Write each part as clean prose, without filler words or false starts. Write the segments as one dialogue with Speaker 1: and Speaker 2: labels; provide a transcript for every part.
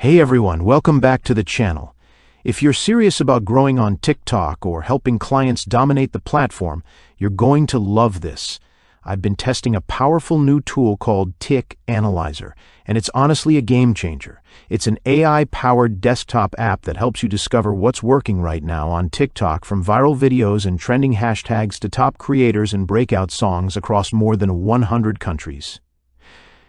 Speaker 1: Hey everyone, welcome back to the channel. If you're serious about growing on TikTok or helping clients dominate the platform, you're going to love this. I've been testing a powerful new tool called Tik Analyzer, and it's honestly a game changer. It's an AI-powered desktop app that helps you discover what's working right now on TikTok, from viral videos and trending hashtags to top creators and breakout songs across more than 100 countries.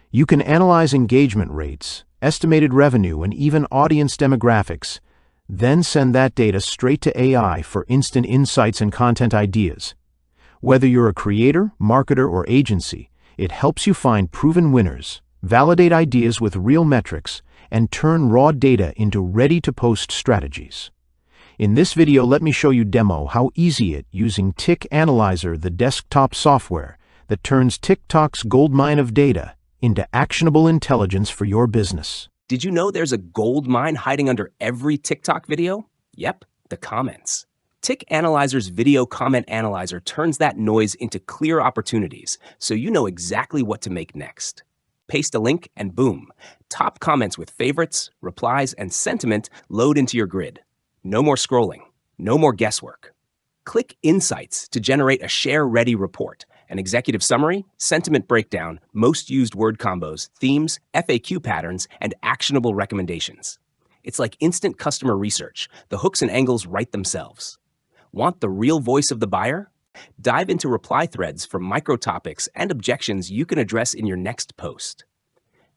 Speaker 1: You can analyze engagement rates, estimated revenue, and even audience demographics, then send that data straight to AI for instant insights and content ideas. Whether you're a creator, marketer, or agency, it helps you find proven winners, validate ideas with real metrics, and turn raw data into ready-to-post strategies. In this video, let me show you demo how easy it using Tik Analyzer, the desktop software that turns TikTok's goldmine of data into actionable intelligence for your business.
Speaker 2: Did you know there's a gold mine hiding under every TikTok video? Yep, the comments. Tik Analyzer's video comment analyzer turns that noise into clear opportunities, so you know exactly what to make next. Paste a link and boom, top comments with favorites, replies, and sentiment load into your grid. No more scrolling, no more guesswork. Click Insights to generate a share-ready report, an executive summary, sentiment breakdown, most used word combos, themes, FAQ patterns, and actionable recommendations. It's like instant customer research. The hooks and angles write themselves. Want the real voice of the buyer? Dive into reply threads for micro topics and objections you can address in your next post.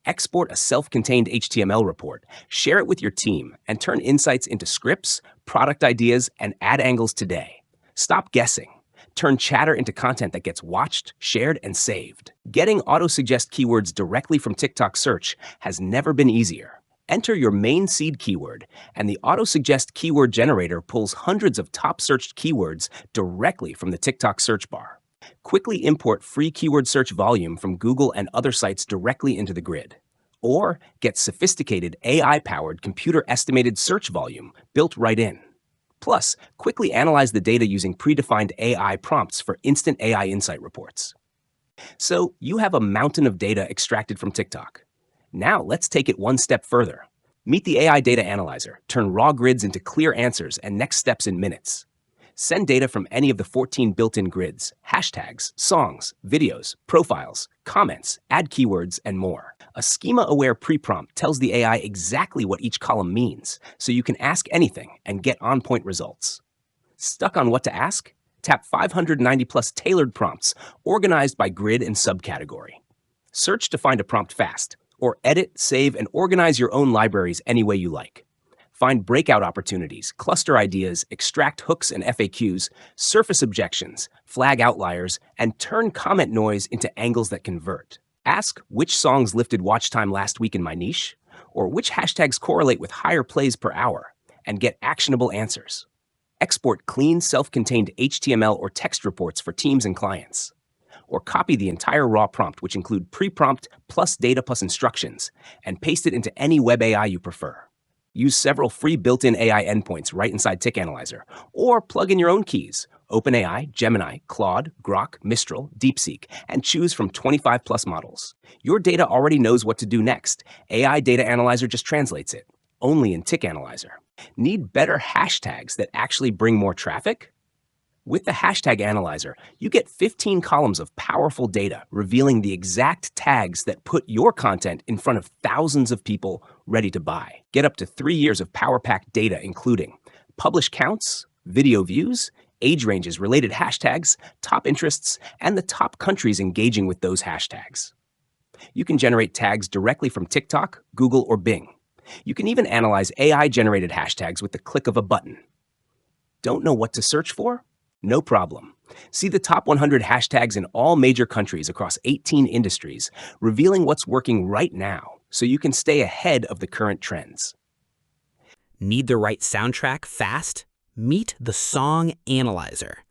Speaker 2: Export a self-contained HTML report, share it with your team, and turn insights into scripts, product ideas, and ad angles today. Stop guessing. Turn chatter into content that gets watched, shared, and saved. Getting auto-suggest keywords directly from TikTok search has never been easier. Enter your main seed keyword, and the auto-suggest keyword generator pulls hundreds of top-searched keywords directly from the TikTok search bar. Quickly import free keyword search volume from Google and other sites directly into the grid. Or get sophisticated AI-powered computer-estimated search volume built right in. Plus, quickly analyze the data using predefined AI prompts for instant AI insight reports. So, you have a mountain of data extracted from TikTok. Now, let's take it one step further. Meet the AI Data Analyzer. Turn raw grids into clear answers and next steps in minutes. Send data from any of the 14 built-in grids, hashtags, songs, videos, profiles, comments, add keywords, and more. A schema-aware pre-prompt tells the AI exactly what each column means, so you can ask anything and get on-point results. Stuck on what to ask? Tap 590-plus tailored prompts, organized by grid and subcategory. Search to find a prompt fast, or edit, save, and organize your own libraries any way you like. Find breakout opportunities, cluster ideas, extract hooks and FAQs, surface objections, flag outliers, and turn comment noise into angles that convert. Ask which songs lifted watch time last week in my niche, or which hashtags correlate with higher plays per hour, and get actionable answers. Export clean, self-contained HTML or text reports for teams and clients. Or copy the entire raw prompt, which include pre-prompt plus data plus instructions, and paste it into any web AI you prefer. Use several free built-in AI endpoints right inside Tik Analyzer, or plug in your own keys, OpenAI, Gemini, Claude, Grok, Mistral, DeepSeek, and choose from 25-plus models. Your data already knows what to do next. AI Data Analyzer just translates it, only in Tik Analyzer. Need better hashtags that actually bring more traffic? With the Hashtag Analyzer, you get 15 columns of powerful data revealing the exact tags that put your content in front of thousands of people ready to buy. Get up to 3 years of power-packed data, including publish counts, video views, age ranges, related hashtags, top interests, and the top countries engaging with those hashtags. You can generate tags directly from TikTok, Google, or Bing. You can even analyze AI-generated hashtags with the click of a button. Don't know what to search for? No problem. See the top 100 hashtags in all major countries across 18 industries, revealing what's working right now, so you can stay ahead of the current trends.
Speaker 3: Need the right soundtrack fast? Meet the Song Analyzer.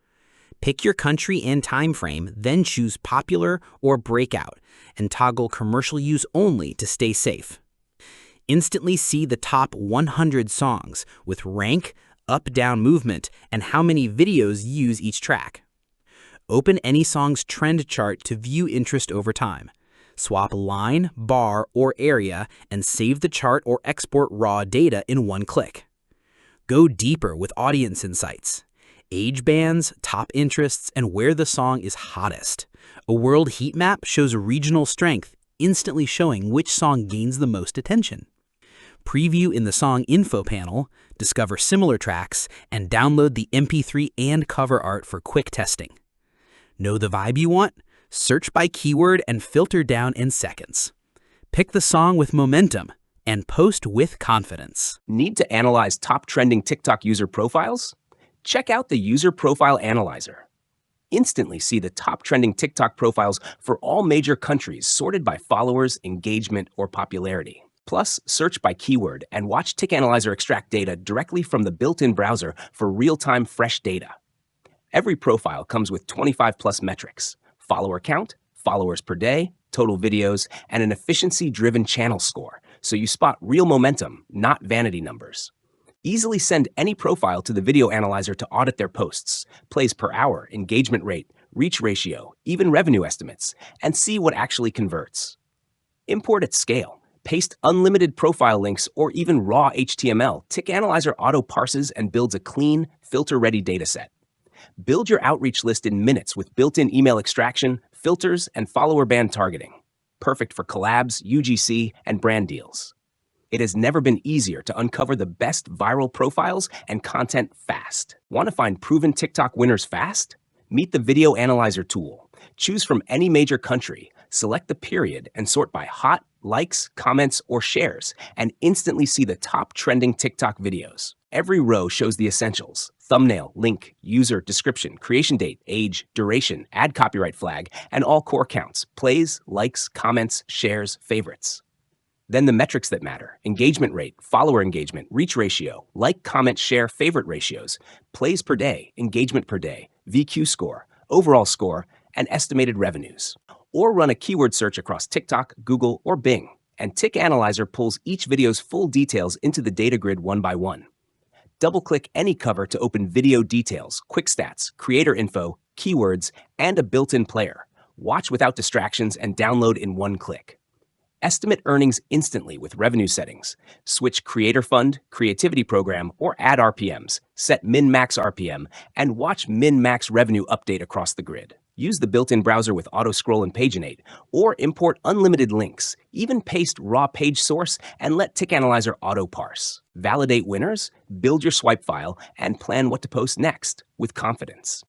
Speaker 3: Pick your country and time frame, then choose Popular or Breakout, and toggle Commercial Use Only to stay safe. Instantly see the top 100 songs with rank, up-down movement, and how many videos use each track. Open any song's trend chart to view interest over time. Swap line, bar, or area and save the chart or export raw data in one click. Go deeper with audience insights. Age bands, top interests, and where the song is hottest. A world heat map shows regional strength, instantly showing which song gains the most attention. Preview in the song info panel, discover similar tracks, and download the MP3 and cover art for quick testing. Know the vibe you want? Search by keyword and filter down in seconds. Pick the song with momentum and post with confidence.
Speaker 2: Need to analyze top trending TikTok user profiles? Check out the User Profile Analyzer. Instantly see the top trending TikTok profiles for all major countries sorted by followers, engagement, or popularity. Plus, search by keyword and watch Tik Analyzer extract data directly from the built-in browser for real-time fresh data. Every profile comes with 25+ metrics: follower count, followers per day, total videos, and an efficiency-driven channel score, so you spot real momentum, not vanity numbers. Easily send any profile to the Video Analyzer to audit their posts, plays per hour, engagement rate, reach ratio, even revenue estimates, and see what actually converts. Import at scale. Paste unlimited profile links or even raw HTML. Tik Analyzer auto-parses and builds a clean, filter-ready dataset. Build your outreach list in minutes with built-in email extraction, filters, and follower band targeting. Perfect for collabs, UGC, and brand deals. It has never been easier to uncover the best viral profiles and content fast. Want to find proven TikTok winners fast? Meet the Video Analyzer tool. Choose from any major country, select the period, and sort by hot, likes, comments, or shares, and instantly see the top trending TikTok videos. Every row shows the essentials: thumbnail, link, user, description, creation date, age, duration, ad copyright flag, and all core counts: plays, likes, comments, shares, favorites. Then the metrics that matter: engagement rate, follower engagement, reach ratio, like, comment, share, favorite ratios, plays per day, engagement per day, VQ score, overall score, and estimated revenues. Or run a keyword search across TikTok, Google, or Bing, and Tik Analyzer pulls each video's full details into the data grid one by one. Double-click any cover to open video details, quick stats, creator info, keywords, and a built-in player. Watch without distractions and download in one click. Estimate earnings instantly with revenue settings. Switch creator fund, creativity program, or ad RPMs. Set min-max RPM, and watch min-max revenue update across the grid. Use the built-in browser with auto-scroll and paginate, or import unlimited links. Even paste raw page source and let Tik Analyzer auto-parse. Validate winners, build your swipe file, and plan what to post next with confidence.